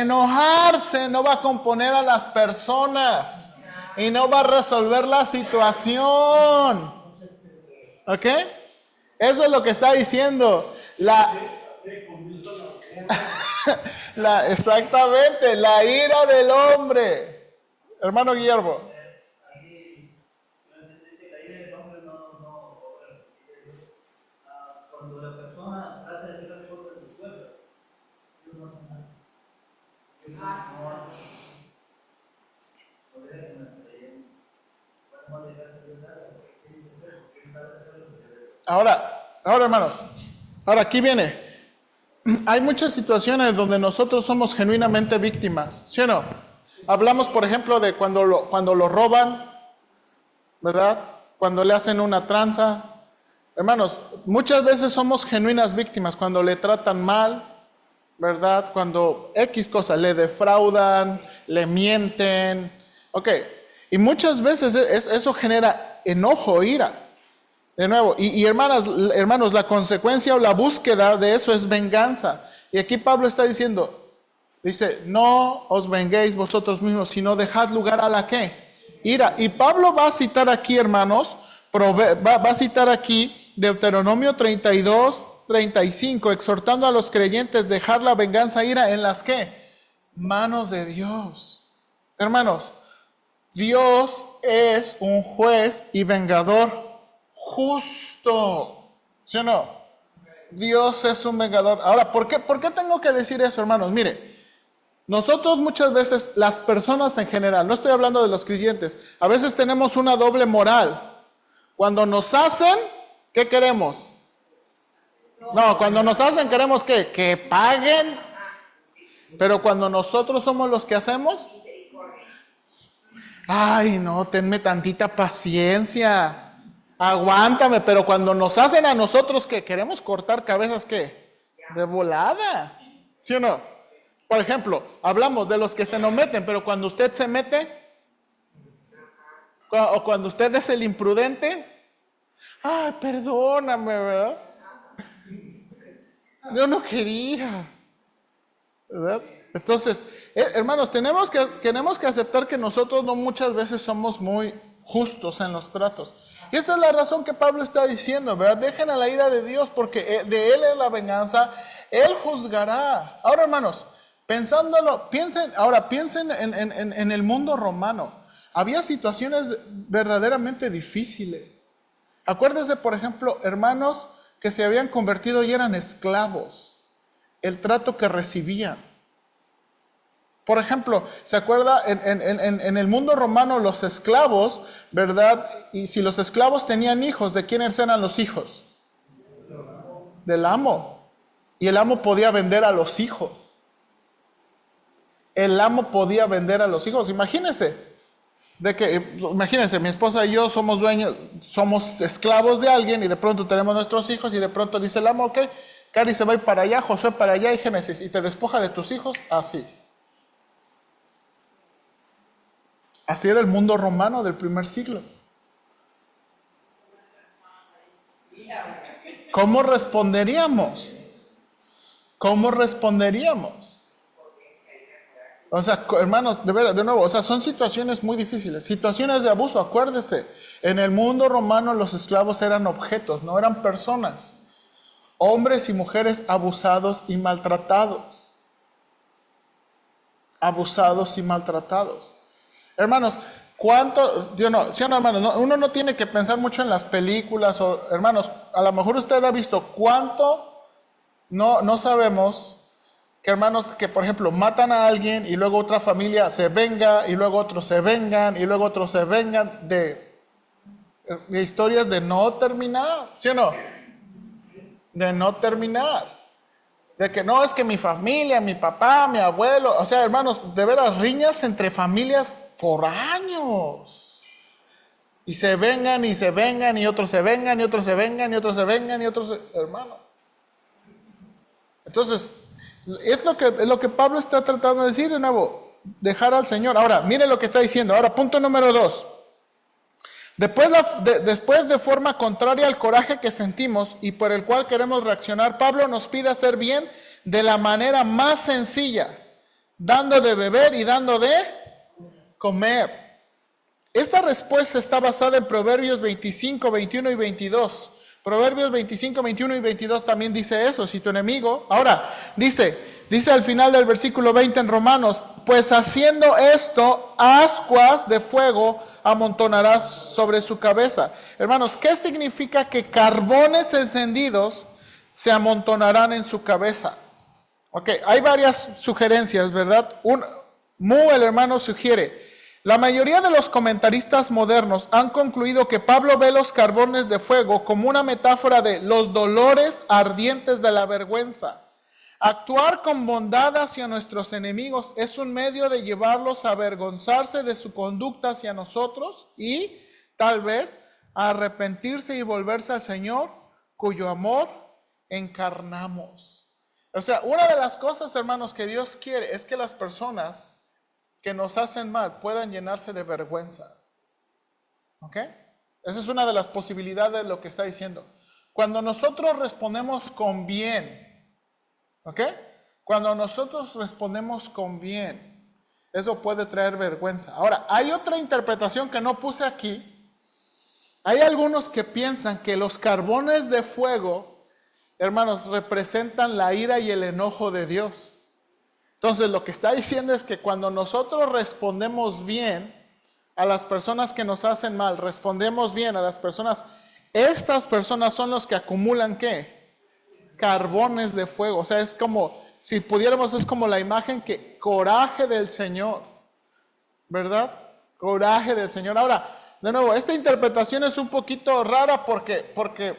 no va a componer a las personas y no va a resolver la situación. ¿Ok? Eso es lo que está diciendo. Exactamente, la ira del hombre. Hermano Guillermo. Cuando la persona trata de hacer las cosas de sueldo, eso no es nada. Eso no hace. O sea, que me creyen. Vamos a dejar de pensar porque él sabe hacer lo que se debe. Ahora, hermanos, aquí viene. Hay muchas situaciones donde nosotros somos genuinamente víctimas, ¿sí o no? Hablamos, por ejemplo, de cuando lo roban, ¿verdad? Cuando le hacen una tranza. Hermanos, muchas veces somos genuinas víctimas cuando le tratan mal, ¿verdad? Cuando X cosas, le defraudan, le mienten. Ok, y muchas veces eso genera enojo, ira. De nuevo, y hermanos, la consecuencia o la búsqueda de eso es venganza. Y aquí Pablo está diciendo, Dice, no os venguéis vosotros mismos, sino dejad lugar a la ¿qué? Ira. Y Pablo va a citar aquí, hermanos, va a citar aquí Deuteronomio 32, 35, exhortando a los creyentes dejar la venganza, ira, ¿en las qué? Manos de Dios. Hermanos, Dios es un juez y vengador justo. ¿Sí o no? Dios es un vengador. Ahora, ¿por qué tengo que decir eso, hermanos? Mire, nosotros muchas veces, las personas en general, no estoy hablando de los creyentes, a veces tenemos una doble moral. Cuando nos hacen, ¿qué queremos? No, cuando nos hacen queremos que paguen. Pero cuando nosotros somos los que hacemos, ay, no, tenme tantita paciencia, aguántame. Pero cuando nos hacen a nosotros que queremos cortar cabezas, ¿qué? De volada, ¿sí o no? Por ejemplo, hablamos de los que se nos meten, pero cuando usted se mete, o cuando usted es el imprudente, ay, perdóname, ¿verdad? Yo no quería, ¿verdad? Entonces, hermanos, tenemos que aceptar que nosotros no muchas veces somos muy justos en los tratos. Y esa es la razón que Pablo está diciendo, ¿verdad? Dejen a la ira de Dios, porque de Él es la venganza, Él juzgará. Ahora, hermanos, piensen en el mundo romano. Había situaciones verdaderamente difíciles. Acuérdense, por ejemplo, hermanos que se habían convertido y eran esclavos. El trato que recibían. Por ejemplo, ¿se acuerda? En el mundo romano los esclavos, ¿verdad? Y si los esclavos tenían hijos, ¿de quiénes eran los hijos? Del amo. Y el amo podía vender a los hijos. El amo podía vender a los hijos. Imagínense, mi esposa y yo somos dueños, somos esclavos de alguien y de pronto tenemos nuestros hijos y de pronto dice el amo, ok, Cari se va a ir para allá, Josué para allá y Génesis, y te despoja de tus hijos, así. Así era el mundo romano del primer siglo. ¿Cómo responderíamos? ¿Cómo responderíamos? O sea, hermanos, de nuevo, o sea, son situaciones muy difíciles, situaciones de abuso, acuérdese. En el mundo romano los esclavos eran objetos, no eran personas. Hombres y mujeres abusados y maltratados. Abusados y maltratados. Hermanos, hermanos, uno no tiene que pensar mucho en las películas, o hermanos, a lo mejor usted ha visto cuánto no sabemos que hermanos que por ejemplo matan a alguien y luego otra familia se venga y luego otros se vengan y luego otros se vengan de historias de no terminar, ¿sí o no? De no terminar. De que no, es que mi familia, mi papá, mi abuelo, o sea, hermanos, de veras riñas entre familias por años. Y se vengan y se vengan y otros se vengan y otros se vengan y otros se vengan y otros, hermano. Entonces, es lo que Pablo está tratando de decir de nuevo, dejar al Señor. Ahora, mire lo que está diciendo. Ahora, punto número 2. Después de forma contraria al coraje que sentimos y por el cual queremos reaccionar, Pablo nos pide hacer bien de la manera más sencilla, dando de beber y dando de comer. Esta respuesta está basada en Proverbios 25, 21 y 22. Proverbios 25, 21 y 22 también dice eso, si tu enemigo. Ahora, dice al final del versículo 20 en Romanos, pues haciendo esto, ascuas de fuego amontonarás sobre su cabeza. Hermanos, ¿qué significa que carbones encendidos se amontonarán en su cabeza? Ok, hay varias sugerencias, ¿verdad? El hermano sugiere, la mayoría de los comentaristas modernos han concluido que Pablo ve los carbones de fuego como una metáfora de los dolores ardientes de la vergüenza. Actuar con bondad hacia nuestros enemigos es un medio de llevarlos a avergonzarse de su conducta hacia nosotros y, tal vez, a arrepentirse y volverse al Señor, cuyo amor encarnamos. O sea, una de las cosas, hermanos, que Dios quiere es que las personas que nos hacen mal puedan llenarse de vergüenza. ¿Ok? Esa es una de las posibilidades de lo que está diciendo. Cuando nosotros respondemos con bien, ¿ok? Cuando nosotros respondemos con bien, eso puede traer vergüenza. Ahora, hay otra interpretación que no puse aquí. Hay algunos que piensan que los carbones de fuego, hermanos, representan la ira y el enojo de Dios. Entonces, lo que está diciendo es que cuando nosotros respondemos bien a las personas que nos hacen mal, respondemos bien a las personas, estas personas son los que acumulan, ¿qué? Carbones de fuego. O sea, es como, si pudiéramos, es como la imagen que coraje del Señor, ¿verdad? Coraje del Señor. Ahora, de nuevo, esta interpretación es un poquito rara porque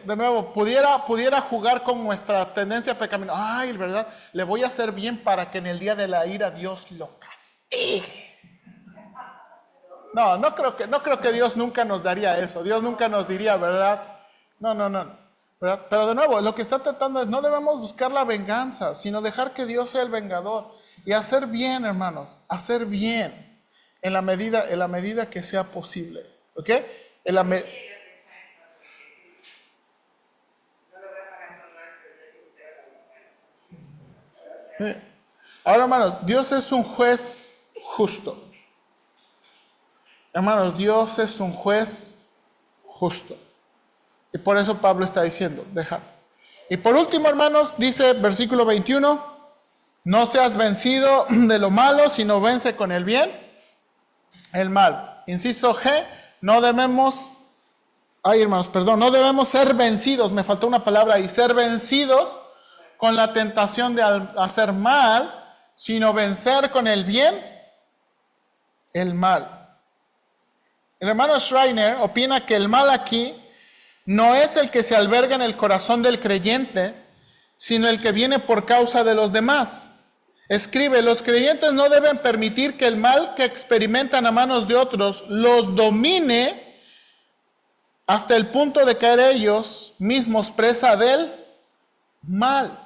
de nuevo, pudiera jugar con nuestra tendencia pecaminosa. Ay, ¿verdad? Le voy a hacer bien para que en el día de la ira Dios lo castigue. No creo que Dios nunca nos daría eso. Dios nunca nos diría, ¿verdad? No. ¿Verdad? Pero de nuevo, lo que está tratando es, no debemos buscar la venganza, sino dejar que Dios sea el vengador. Y hacer bien, hermanos, hacer bien en la medida que sea posible. ¿Ok? No lo voy a pagar por mal, pero yo sí espero la venganza. Sí. Ahora, hermanos, Dios es un juez justo. Hermanos, Dios es un juez justo. Y por eso Pablo está diciendo, deja. Y por último, hermanos, dice versículo 21, no seas vencido de lo malo, sino vence con el bien el mal. Inciso G, no debemos ser vencidos, me faltó una palabra ahí, ser vencidos con la tentación de hacer mal, sino vencer con el bien el mal. El hermano Schreiner opina que el mal aquí no es el que se alberga en el corazón del creyente, sino el que viene por causa de los demás. Escribe, los creyentes no deben permitir que el mal que experimentan a manos de otros los domine hasta el punto de caer ellos mismos presa del mal.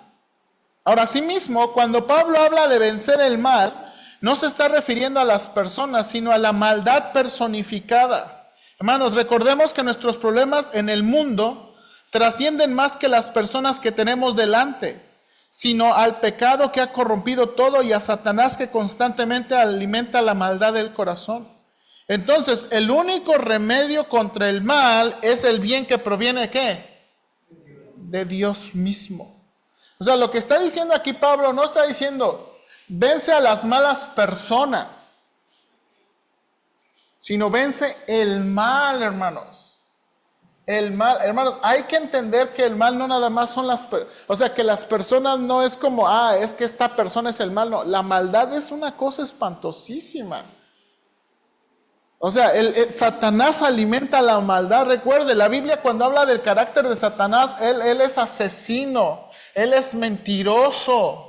Ahora, asimismo, cuando Pablo habla de vencer el mal, no se está refiriendo a las personas, sino a la maldad personificada. Hermanos, recordemos que nuestros problemas en el mundo trascienden más que las personas que tenemos delante, sino al pecado que ha corrompido todo y a Satanás que constantemente alimenta la maldad del corazón. Entonces, el único remedio contra el mal es el bien que proviene ¿de qué? De Dios mismo. O sea, lo que está diciendo aquí Pablo no está diciendo, vence a las malas personas, sino vence el mal, hermanos. El mal, hermanos, hay que entender que el mal no nada más son o sea, que las personas no es como, es que esta persona es el mal, no. La maldad es una cosa espantosísima. O sea, Satanás alimenta la maldad. Recuerde, la Biblia cuando habla del carácter de Satanás, él es asesino, él es mentiroso.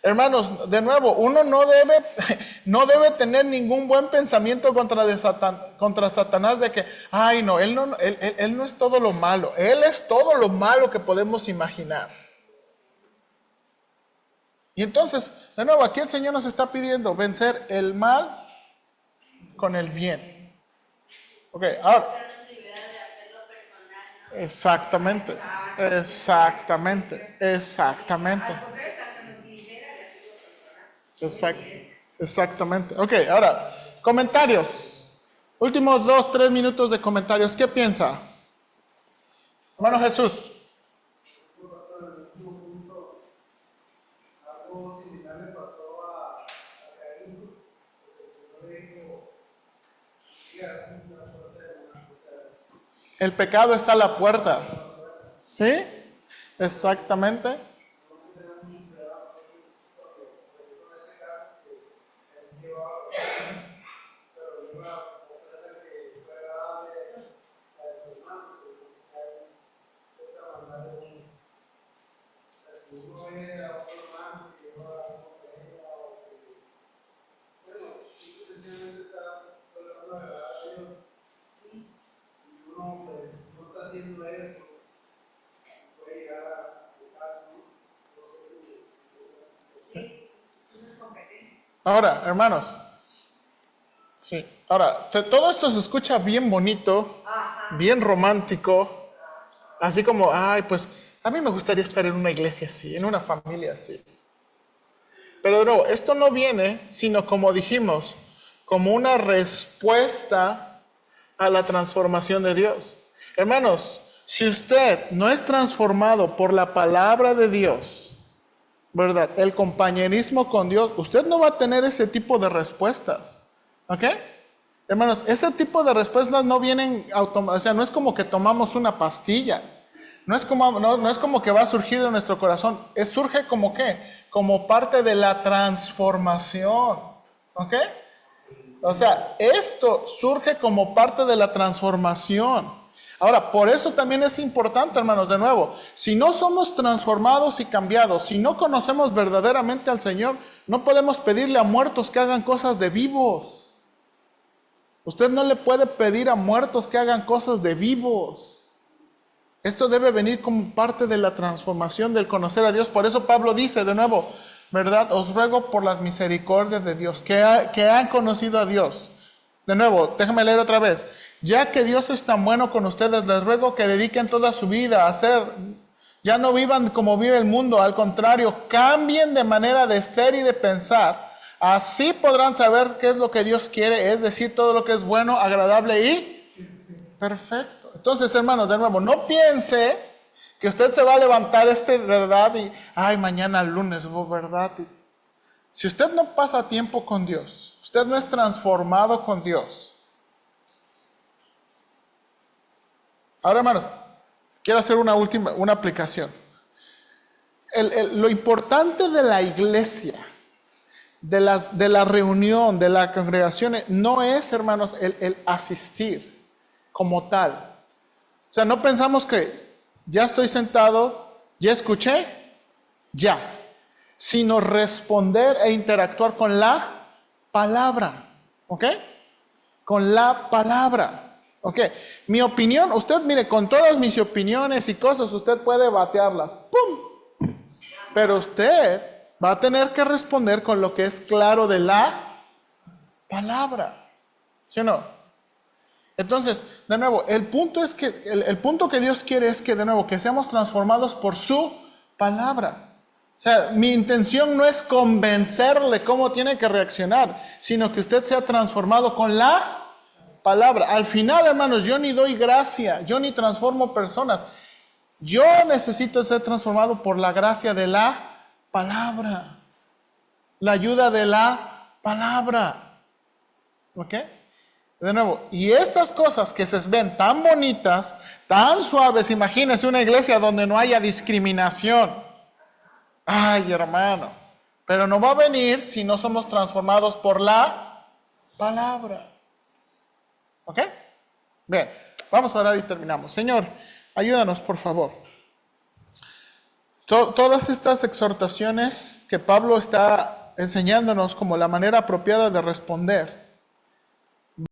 Hermanos, de nuevo, uno no debe tener ningún buen pensamiento contra Satanás de que, él no es todo lo malo, él es todo lo malo que podemos imaginar. Y entonces, de nuevo, aquí el Señor nos está pidiendo vencer el mal con el bien. Ok, ahora. Exactamente. Exactamente. Ok, ahora, comentarios. Últimos 2-3 minutos de comentarios. ¿Qué piensa? Hermano Jesús. Algo similar le pasó a Caín, porque el Señor dijo, el pecado está a la puerta. ¿Sí? Exactamente. Ahora, hermanos, sí, ahora, todo esto se escucha bien bonito, bien romántico, así como, pues, a mí me gustaría estar en una iglesia así, en una familia así. Pero de nuevo, esto no viene, sino como dijimos, como una respuesta a la transformación de Dios. Hermanos, si usted no es transformado por la palabra de Dios, ¿verdad? El compañerismo con Dios, usted no va a tener ese tipo de respuestas. ¿Ok? Hermanos, ese tipo de respuestas no vienen o sea, no es como que tomamos una pastilla. No es como que va a surgir de nuestro corazón. Surge como ¿qué? Como parte de la transformación. ¿Ok? O sea, esto surge como parte de la transformación. Ahora, por eso también es importante, hermanos, de nuevo, si no somos transformados y cambiados, si no conocemos verdaderamente al Señor, no podemos pedirle a muertos que hagan cosas de vivos. Usted no le puede pedir a muertos que hagan cosas de vivos. Esto debe venir como parte de la transformación del conocer a Dios. Por eso Pablo dice de nuevo, ¿verdad? Os ruego por las misericordias de Dios, que han conocido a Dios. De nuevo, déjame leer otra vez. Ya que Dios es tan bueno con ustedes, les ruego que dediquen toda su vida a hacer. Ya no vivan como vive el mundo, al contrario, cambien de manera de ser y de pensar. Así podrán saber qué es lo que Dios quiere, es decir, todo lo que es bueno, agradable y perfecto. Entonces, hermanos, de nuevo, no piense que usted se va a levantar ¿verdad? Y, mañana lunes, ¿verdad? Si usted no pasa tiempo con Dios, usted no es transformado con Dios. Ahora, hermanos, quiero hacer una aplicación. Lo importante de la iglesia, de la reunión, de la congregación, no es, hermanos, el asistir como tal. O sea, no pensamos que ya estoy sentado, ya escuché, ya. Sino responder e interactuar con la palabra. ¿Ok? Con la palabra. ¿Ok? Mi opinión, usted mire, con todas mis opiniones y cosas, usted puede batearlas. ¡Pum! Pero usted va a tener que responder con lo que es claro de la palabra. ¿Sí o no? Entonces, de nuevo, el punto que Dios quiere es que, de nuevo, que seamos transformados por su palabra. O sea, mi intención no es convencerle cómo tiene que reaccionar, sino que usted sea transformado con la palabra. Al final, hermanos, yo ni doy gracia, yo ni transformo personas. Yo necesito ser transformado por la gracia de la palabra. La ayuda de la palabra. ¿Ok? De nuevo, y estas cosas que se ven tan bonitas, tan suaves, imagínense una iglesia donde no haya discriminación. Ay, hermano, pero no va a venir si no somos transformados por la palabra. ¿Ok? Bien, vamos a orar y terminamos. Señor, ayúdanos, por favor. Todas estas exhortaciones que Pablo está enseñándonos como la manera apropiada de responder,